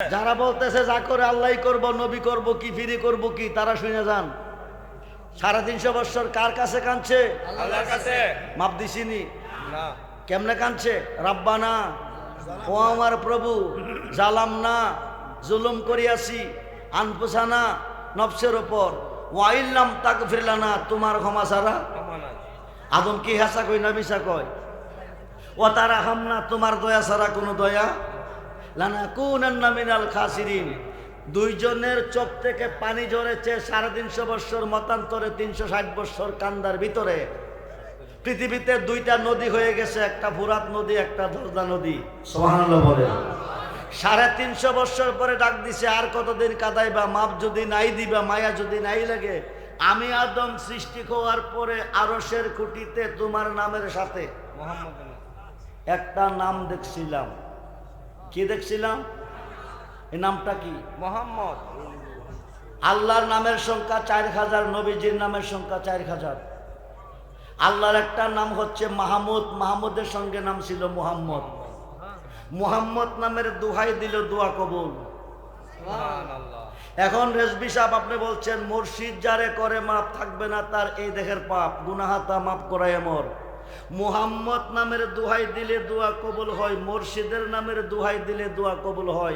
যারা বলতেছে যা করে আল্লাহ করব, নবী করব কি, ফিরি করব কি, তারা শুনে যান। 350 বছর কার কাছে কাঁদছে? আল্লাহর কাছে। মাপ দিছিনি? না। কেমনে কাঁদছে? রাব্বানা, ও আমার প্রভু, জালাম না, জুলুম করিয়াছি আনফুসানা, নফসের ওপর, ওয়াইল্লাম তাগফির লানা, তোমার ক্ষমা ছাড়া। আদম কি হাসা কই না মিশা কয়? ও তারা হামনা, তোমার দয়া ছাড়া কোনো দয়া লানাকুনান্না মিনাল খাসিরিন। দুইজনের চোখ থেকে পানি ঝরেছে 350 বছর, মতান্তরে 360 বছর কান্দার ভিতরে। পৃথিবীতে দুইটা নদী হয়ে গেছে, একটা ফুরাত নদী, একটা জর্দা নদী। সুবহানাল্লাহ বলে। 350 বছর পরে ডাক দিছে, আর কতদিন কাঁদাইবা? মাপ যদি নাই দিবা, মায়া যদি নাই লাগে, আমি আদম সৃষ্টি হওয়ার পরে আরশের খুঁটিতে তোমার নামের সাথে একটা নাম দেখছিলাম। কি দেখছিলাম? এই নামটা কি? মোহাম্মদ। আল্লাহর নামের সংখ্যা 4000, নবীজির নামের সংখ্যা 4000। আল্লাহর একটা নাম হচ্ছে মাহমুদ, মাহমুদের সঙ্গে নাম ছিল মুহাম্মদ। মুহাম্মদ নামের দোহাই দিল, দোয়া কবুল। এখন রেজবি সাহেব আপনি বলছেন মুর্শিদ যারে করে মাপ থাকবে না তার এই দেহের পাপ, গুনাহাতা মাপ করায় মর। মুহাম্মদ নামের দোহাই দিলে দোয়া কবুল হয়, মুর্শিদের নামের দোহাই দিলে দোয়া কবুল হয়।